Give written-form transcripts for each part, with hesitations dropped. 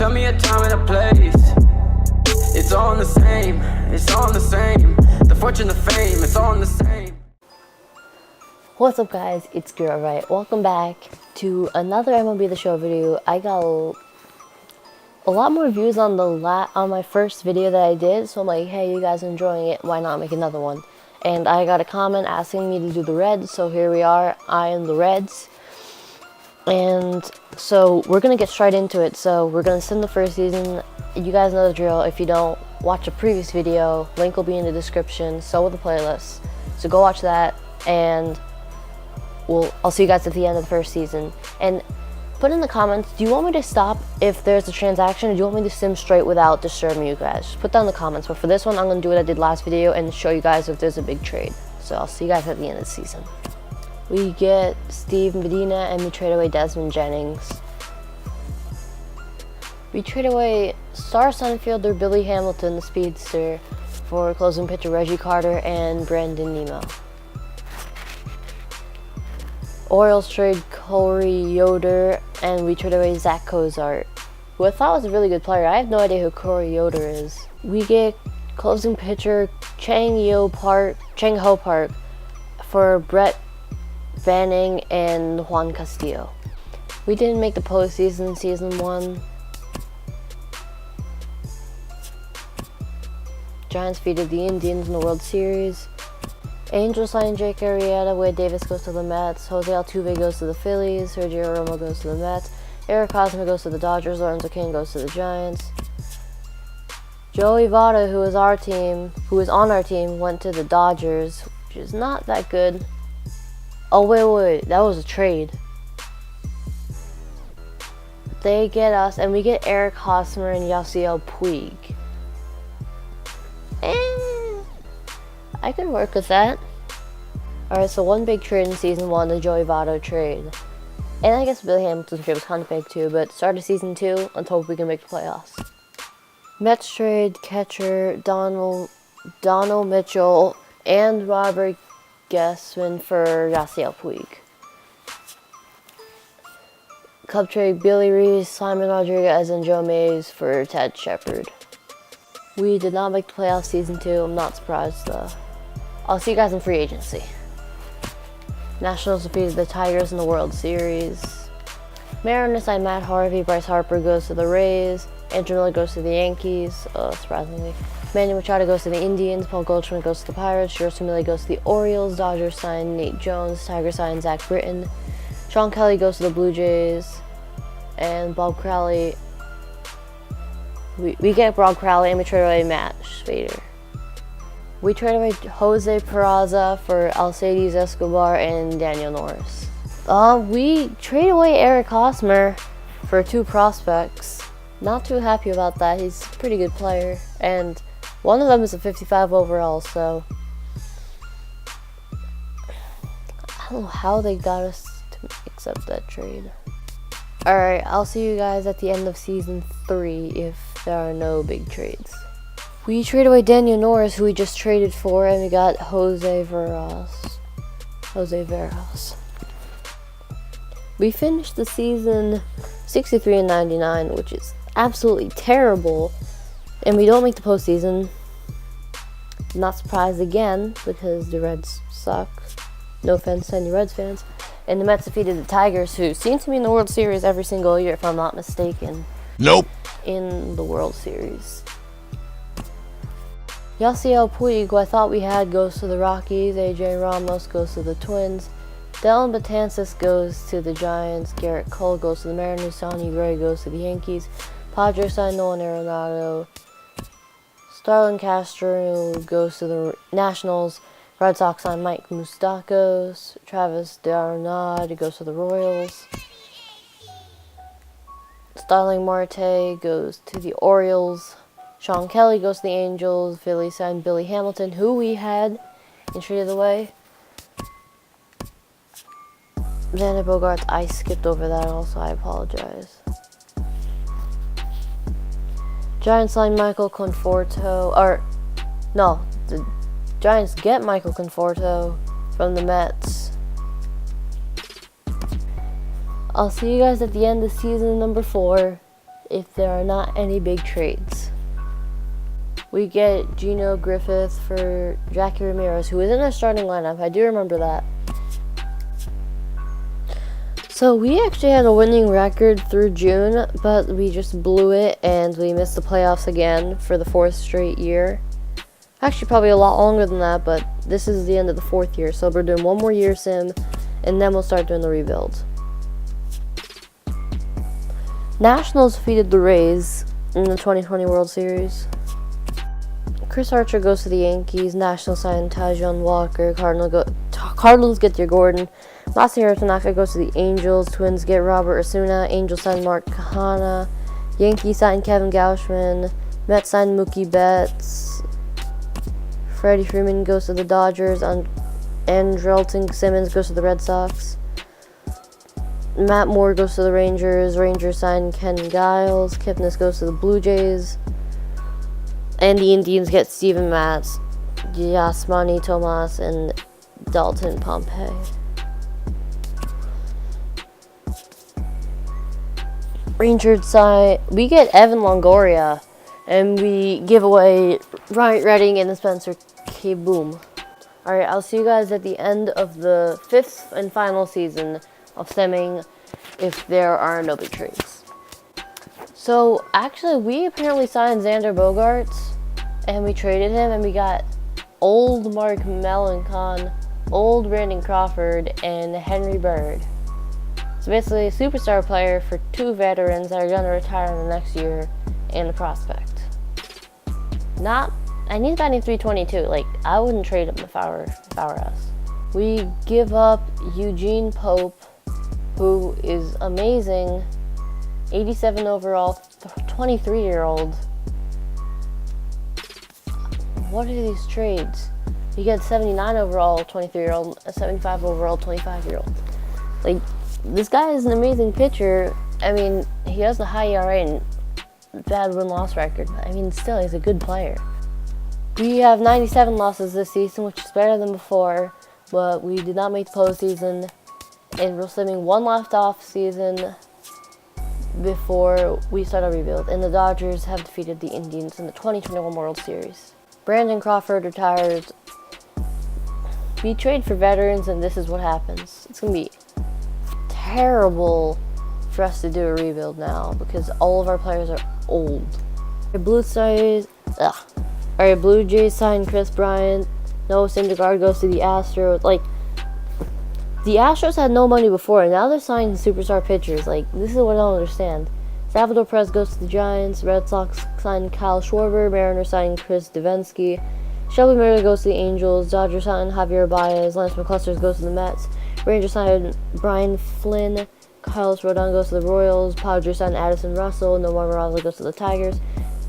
Tell me a time and a place. It's all the same, it's all the same. The fortune, the fame, it's all the same. What's up guys, it's Girl Right. Welcome back to another MLB The Show video. I got a lot more views on my first video that I did, so I'm like, hey, you guys are enjoying it, why not make another one? And I got a comment asking me to do the Reds, so here we are, I am the Reds. And so we're gonna get straight into it. So we're gonna send the first season. You guys know the drill. If you don't, watch a previous video, link will be in the description, so will the playlist. So go watch that, and I'll see you guys at the end of the first season. And put in the comments, do you want me to stop if there's a transaction, or do you want me to sim straight without disturbing you guys? Just put that in the comments. But for this one, I'm gonna do what I did last video and show you guys if there's a big trade. So I'll see you guys at the end of the season. We get Steve Medina and we trade away Desmond Jennings. We trade away star center fielder Billy Hamilton, the speedster, for closing pitcher Reggie Carter and Brandon Nimmo. Orioles trade Corey Yoder and we trade away Zach Cozart, who I thought was a really good player. I have no idea who Corey Yoder is. We get closing pitcher Chang Ho Park for Brett Banning and Juan Castillo. We didn't make the postseason season 1. Giants defeated the Indians in the World Series. Angels signed Jake Arrieta, Wade Davis goes to the Mets, Jose Altuve goes to the Phillies, Sergio Romo goes to the Mets, Eric Hosmer goes to the Dodgers, Lorenzo King goes to the Giants. Joey Votto, who is on our team, went to the Dodgers, which is not that good. Oh, wait, that was a trade. They get us, and we get Eric Hosmer and Yasiel Puig. I could work with that. Alright, so one big trade in season 1, the Joey Votto trade. And I guess Billy Hamilton's trade was kind of big too, but start of season 2, let's hope we can make the playoffs. Mets trade catcher Donald Mitchell and Robert Gassman for Yasiel Puig. Cub trade Billy Reese, Simon Rodriguez, and Joe Mays for Ted Shepard. We did not make the playoffs season 2. I'm not surprised though. I'll see you guys in free agency. Nationals defeated the Tigers in the World Series. Mariners signed Matt Harvey. Bryce Harper goes to the Rays. Andrew Miller goes to the Yankees, surprisingly. Manny Machado goes to the Indians. Paul Goldschmidt goes to the Pirates. Shiro Sumile goes to the Orioles. Dodgers signed Nate Jones. Tigers signed Zach Britton. Sean Kelly goes to the Blue Jays. And Bob Crowley. We get Bob Crowley and we trade away Matt Spader. We trade away Jose Peraza for Alcides Escobar and Daniel Norris. We trade away Eric Hosmer for 2 prospects. Not too happy about that. He's a pretty good player. And one of them is a 55 overall, so I don't know how they got us to accept that trade. Alright, I'll see you guys at the end of season 3 if there are no big trades. We trade away Daniel Norris, who we just traded for, and we got Jose Veras. We finished the season 63-99, which is absolutely terrible, and we don't make the postseason. Not surprised again, because the Reds suck. No offense to any Reds fans. And the Mets defeated the Tigers, who seem to be in the World Series every single year, if I'm not mistaken. Nope. In the World Series. Yasiel Puig, who I thought we had, goes to the Rockies. AJ Ramos goes to the Twins. Dellin Betances goes to the Giants. Garrett Cole goes to the Mariners. Sonny Gray goes to the Yankees. Padres signed Nolan Arenado. Starlin Castro goes to the Nationals. Red Sox signed Mike Moustakas. Travis d'Arnaud goes to the Royals. Starling Marte goes to the Orioles. Sean Kelly goes to the Angels. Philly signed Billy Hamilton, who we had and traded away. Xander Bogaerts, I skipped over that also, I apologize. Giants signed Michael Conforto, the Giants get Michael Conforto from the Mets. I'll see you guys at the end of season number 4. if there are not any big trades. We get Gino Griffith for Jackie Ramirez, who is in our starting lineup. I do remember that. So we actually had a winning record through June, but we just blew it and we missed the playoffs again for the 4th straight year. Actually, probably a lot longer than that, but this is the end of the 4th year. So we're doing one more year sim, and then we'll start doing the rebuild. Nationals defeated the Rays in the 2020 World Series. Chris Archer goes to the Yankees. Nationals sign Taijuan Walker. Cardinals get their Gordon. Masahiro Tanaka goes to the Angels. Twins get Robert Osuna. Angels sign Mark Kahana. Yankees sign Kevin Gauchman. Mets sign Mookie Betts. Freddie Freeman goes to the Dodgers. Andrelton Simmons goes to the Red Sox. Matt Moore goes to the Rangers. Rangers sign Ken Giles. Kipnis goes to the Blue Jays. And the Indians get Steven Matz, Yasmani Tomas, and Dalton Pompey. Rangers side, we get Evan Longoria, and we give away Bryant Redding and Spencer K-Boom. Alright, I'll see you guys at the end of the 5th and final season of simming if there are no big trades. So, actually, we apparently signed Xander Bogaerts, and we traded him, and we got old Mark Melancon, old Brandon Crawford, and Henry Bird. So basically, a superstar player for 2 veterans that are going to retire in the next year, and a prospect. And he's batting 322. Like, I wouldn't trade him if I were us. We give up Eugene Pope, who is amazing. 87 overall, 23-year-old. What are these trades? You get 79 overall, 23-year-old, a 75 overall, 25-year-old. Like, this guy is an amazing pitcher. I mean, he has a high ERA and bad win-loss record. I mean, still, he's a good player. We have 97 losses this season, which is better than before, but we did not make the postseason, and we're simming one left off season before we start our rebuild, and the Dodgers have defeated the Indians in the 2021 World Series. Brandon Crawford retires. We trade for veterans, and this is what happens. It's going to be terrible for us to do a rebuild now because all of our players are old. Blue Jays signed Chris Bryant. Noah Syndergaard goes to the Astros. Like, the Astros had no money before, and now they're signing superstar pitchers. Like, this is what I don't understand. Salvador Perez goes to the Giants. Red Sox signed Kyle Schwarber. Mariners signed Chris Davinsky. Shelby Miller goes to the Angels. Dodgers signed Javier Baez. Lance McCullers goes to the Mets. Rangers signed Brian Flynn. Carlos Rodon goes to the Royals. Padres signed Addison Russell. Nomar Mazara goes to the Tigers.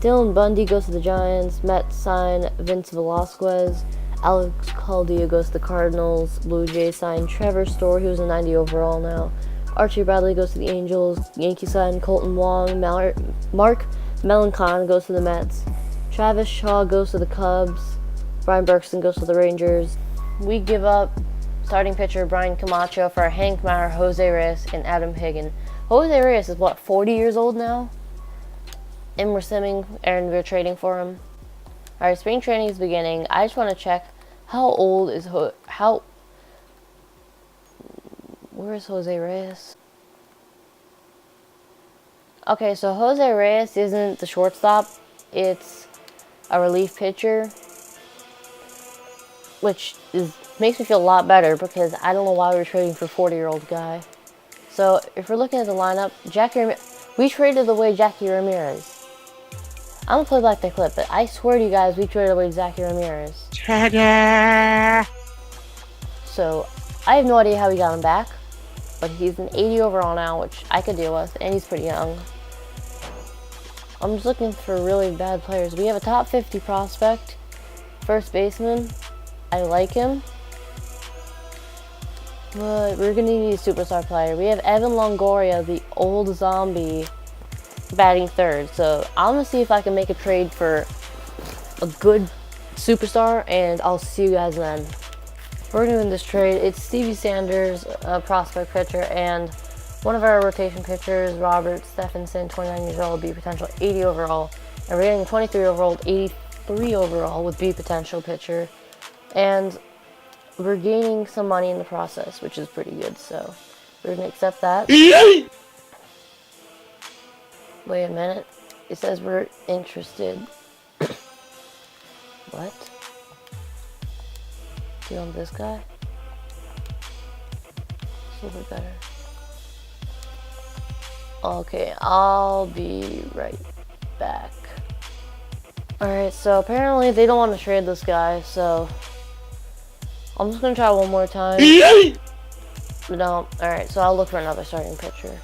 Dylan Bundy goes to the Giants. Mets signed Vince Velasquez. Alex Caldia goes to the Cardinals. Blue Jays signed Trevor Story, who's a 90 overall now. Archie Bradley goes to the Angels. Yankees signed Colton Wong. Mark Melancon goes to the Mets. Travis Shaw goes to the Cubs. Brian Bergson goes to the Rangers. We give up starting pitcher Brian Camacho for Hank Meyer, Jose Reyes, and Adam Higgin. Jose Reyes is, 40 years old now? And we're simming, and we're trading for him. Alright, spring training is beginning. I just want to check how old is where is Jose Reyes? Okay, so Jose Reyes isn't the shortstop. It's a relief pitcher, which makes me feel a lot better because I don't know why we're trading for a 40-year-old guy. So if we're looking at the lineup, we traded away Jackie Ramirez. I'm gonna play back the clip, but I swear to you guys, we traded away Jackie Ramirez. So I have no idea how we got him back, but he's an 80 overall now, which I could deal with, and he's pretty young. I'm just looking for really bad players. We have a top 50 prospect, first baseman. I like him, but we're gonna need a superstar player. We have Evan Longoria, the old zombie, batting third. So I'm gonna see if I can make a trade for a good superstar, and I'll see you guys then. We're doing this trade. It's Stevie Sanders, a prospect pitcher, and One of our rotation pitchers, Robert Stephenson, 29 years old, B potential, 80 overall. And we're getting 23-year-old, 83 overall with B potential pitcher. And we're gaining some money in the process, which is pretty good. So we're going to accept that. Wait a minute. It says we're interested. What? Do you want this guy? It's a little bit better. Okay, I'll be right back. Alright, so apparently they don't want to trade this guy, so I'm just gonna try one more time. But no, alright, so I'll look for another starting pitcher.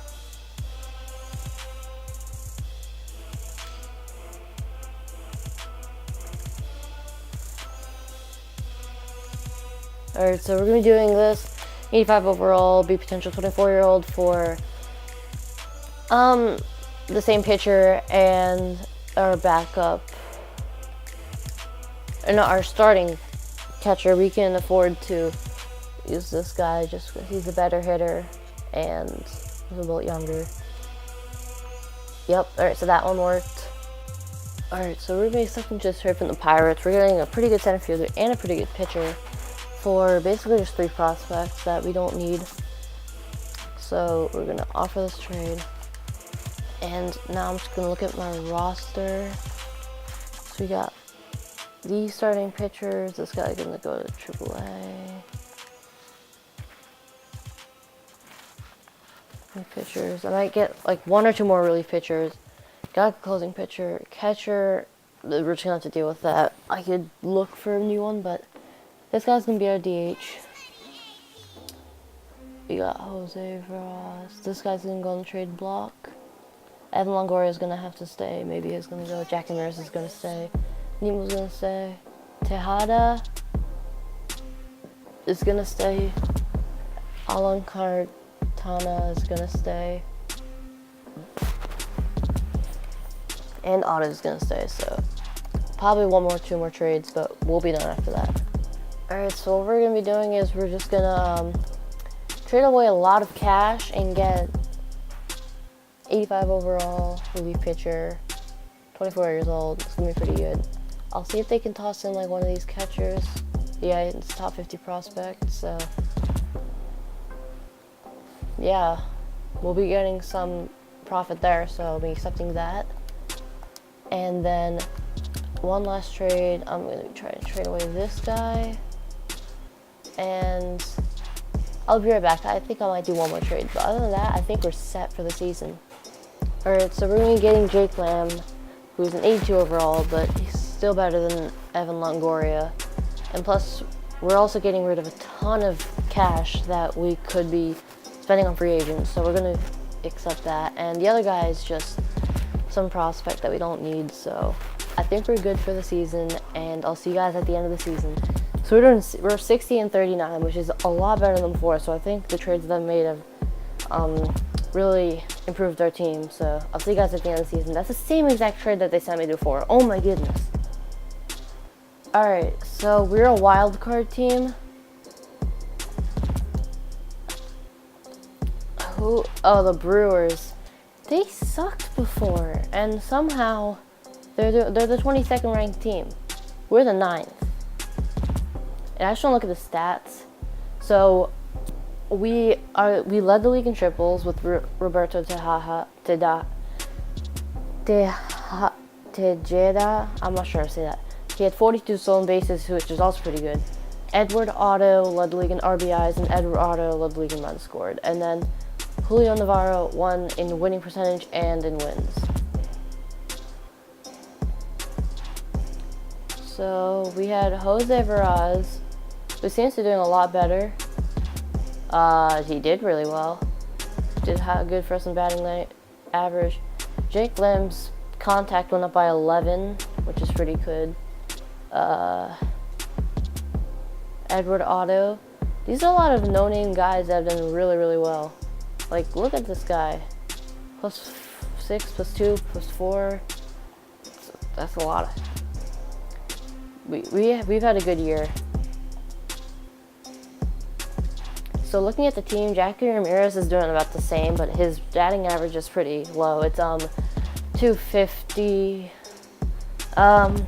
Alright, so we're gonna be doing this 85 overall, B potential, 24-year-old for the same pitcher and our backup, and our starting catcher. We can afford to use this guy just because he's a better hitter and he's a little younger. Yep, alright, so that one worked. Alright, so we're basically just heard from the Pirates. We're getting a pretty good center fielder and a pretty good pitcher for basically just 3 prospects that we don't need. So we're gonna offer this trade. And now I'm just gonna look at my roster. So we got these starting pitchers. This guy's gonna go to AAA. Pitchers. I might get like 1 or 2 more relief pitchers. Got a closing pitcher, catcher. We're just gonna have to deal with that. I could look for a new one, but this guy's gonna be our DH. We got Jose Veras. This guy's gonna go on the trade block. Evan Longoria is gonna have to stay. Maybe he's gonna go. Jack Ramirez is gonna stay. Nemo's gonna stay. Tejada is gonna stay. Alan Cartana is gonna stay. And Otto is gonna stay. So probably 2 more trades, but we'll be done after that. Alright, so what we're gonna be doing is we're just gonna trade away a lot of cash and get 85 overall, relief pitcher, 24 years old. It's gonna be pretty good. I'll see if they can toss in like one of these catchers. Yeah, it's top 50 prospect, so yeah, we'll be getting some profit there, so I'll be accepting that. And then one last trade, I'm gonna try to trade away this guy, and I'll be right back. I think I might do one more trade, but other than that, I think we're set for the season. Alright, so we're going to be getting Jake Lamb, who's an 82 overall, but he's still better than Evan Longoria. And plus, we're also getting rid of a ton of cash that we could be spending on free agents, so we're going to accept that. And the other guy is just some prospect that we don't need, so I think we're good for the season, and I'll see you guys at the end of the season. So we're 60 and 39, which is a lot better than before, so I think the trades that I've made have really improved our team. So I'll see you guys at the end of the season. That's the same exact trade that they sent me before. Oh my goodness. Alright, so we're a wild card team. Oh, the Brewers. They sucked before, and somehow they're the 22nd ranked team. We're the 9th. And I just want to look at the stats. So we led the league in triples with Roberto Tejeda. I'm not sure how to say that. He had 42 stolen bases, which is also pretty good. Edward Otto led the league in RBIs, and Edward Otto led the league in runs scored. And then Julio Navarro won in winning percentage and in wins. So we had Jose Veras, who seems to be doing a lot better. He did really well. Did good for us in batting average. Jake Lamb's contact went up by 11, which is pretty good. Edward Otto. These are a lot of no-name guys that have done really, really well. Like, look at this guy. +6, +2, +4. That's a lot. We've had a good year. So looking at the team, Jackie Ramirez is doing about the same, but his batting average is pretty low. It's 250.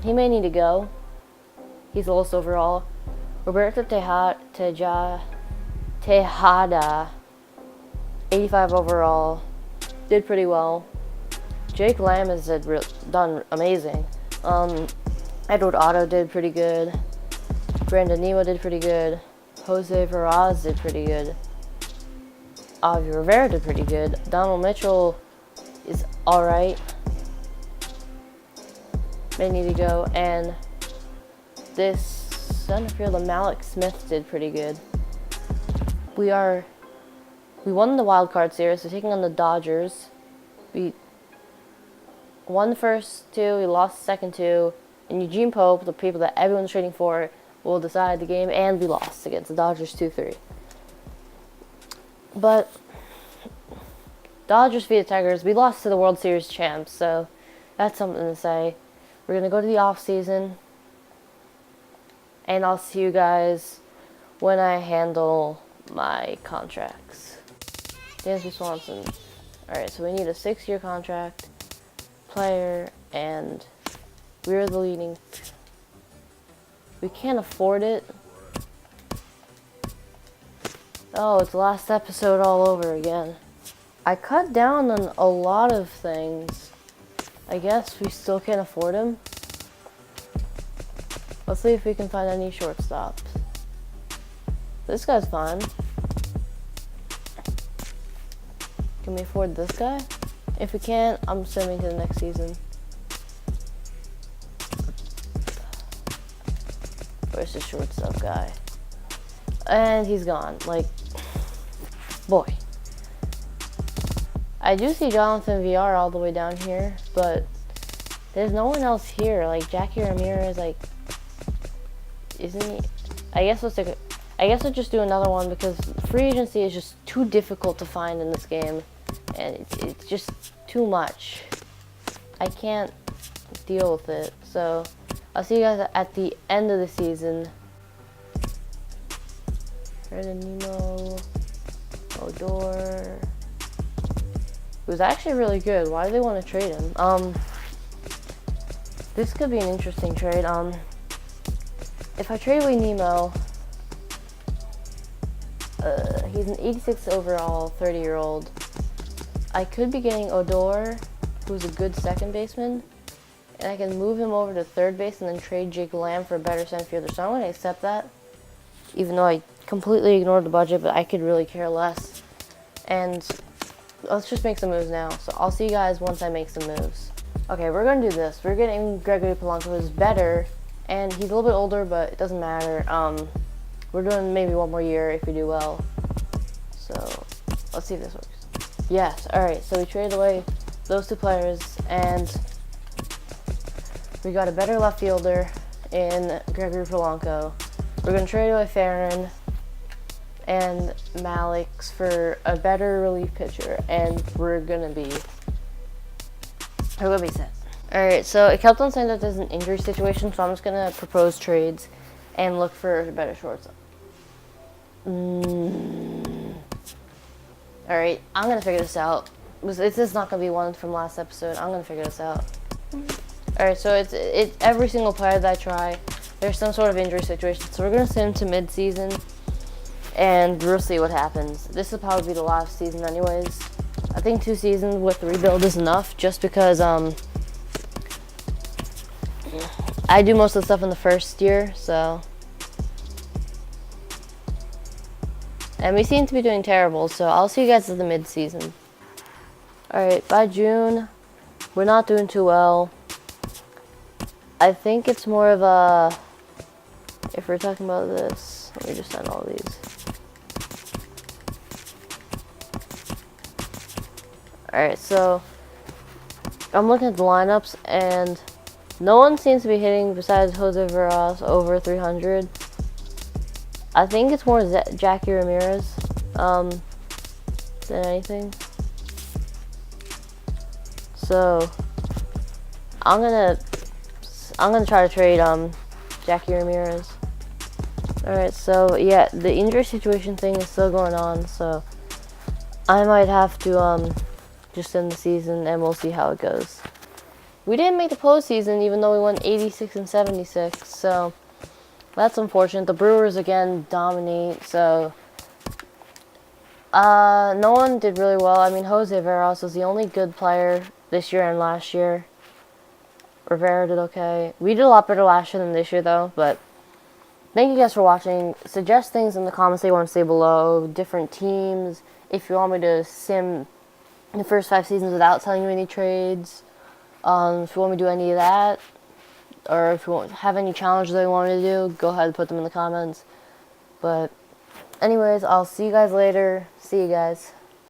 He may need to go. He's the lowest overall. Roberto Tejada, 85 overall, did pretty well. Jake Lamb has done amazing. Edward Otto did pretty good. Brandon Nemo did pretty good. Jose Veraz did pretty good. Avi Rivera did pretty good. Donald Mitchell is alright. May need to go. And this center fielder, Malik Smith, did pretty good. We won the wild card series. We're taking on the Dodgers. We won the first two. We lost the second two. And Eugene Pope, the people that everyone's trading for, will decide the game. And we lost against the Dodgers 2-3. But Dodgers beat the Tigers. We lost to the World Series champs, so that's something to say. We're going to go to the off season. And I'll see you guys when I handle my contracts. Dansby Swanson. Alright, so we need a 6-year contract, player, and we're the leading. We can't afford it. Oh, it's the last episode all over again. I cut down on a lot of things. I guess we still can't afford him. Let's see if we can find any shortstops. This guy's fine. Can we afford this guy? If we can't, I'm sending to the next season. Where's the shortstop guy? And he's gone. Like, boy. I do see Jonathan VR all the way down here, but there's no one else here. Like, Jackie Ramirez, like, isn't he? I guess I'll just do another one because free agency is just too difficult to find in this game, and it's just too much. I can't deal with it. So I'll see you guys at the end of the season. Nemo, Odor. It was actually really good. Why do they want to trade him? This could be an interesting trade. If I trade away Nemo, he's an 86 overall, 30-year-old. I could be getting Odor, who's a good second baseman, and I can move him over to third base and then trade Jake Lamb for a better center fielder. So I'm going to accept that, even though I completely ignored the budget, but I could really care less. And let's just make some moves now. So I'll see you guys once I make some moves. Okay, we're going to do this. We're getting Gregory Polanco, who's better, and he's a little bit older, but it doesn't matter. We're doing maybe one more year if we do well. So let's see if this works. Yes, alright, so we traded away those two players, and we got a better left fielder in Gregory Polanco. We're going to trade away Farron and Malix for a better relief pitcher, and we're gonna be set. Alright, so it kept on saying that there's an injury situation, so I'm just gonna propose trades and look for a better shortstop. Alright, I'm gonna figure this out. This is not gonna be one from last episode. I'm gonna figure this out. Alright, so it's every single player that I try, there's some sort of injury situation, so we're gonna send him to mid-season. And we'll see what happens. This will probably be the last season anyways. I think 2 seasons with the rebuild is enough, just because I do most of the stuff in the first year, so. And we seem to be doing terrible, so I'll see you guys at the mid-season. Alright, by June, we're not doing too well. I think it's more of a, if we're talking about this, let me just send all these. Alright, so I'm looking at the lineups, and no one seems to be hitting besides Jose Veras over 300. I think it's more Jackie Ramirez than anything. So I'm gonna try to trade Jackie Ramirez. Alright, so yeah, the injury situation thing is still going on, so I might have to just end the season and we'll see how it goes. We didn't make the postseason even though we won 86 and 76, so that's unfortunate. The Brewers again dominate, so no one did really well. I mean, Jose Veras was the only good player this year and last year. Rivera did okay. We did a lot better last year than this year, though, but thank you guys for watching. Suggest things in the comments that you want to say below. Different teams. If you want me to sim the first 5 seasons without telling you any trades. If you want me to do any of that. Or if you have any challenges that you want me to do, go ahead and put them in the comments. But anyways, I'll see you guys later. See you guys.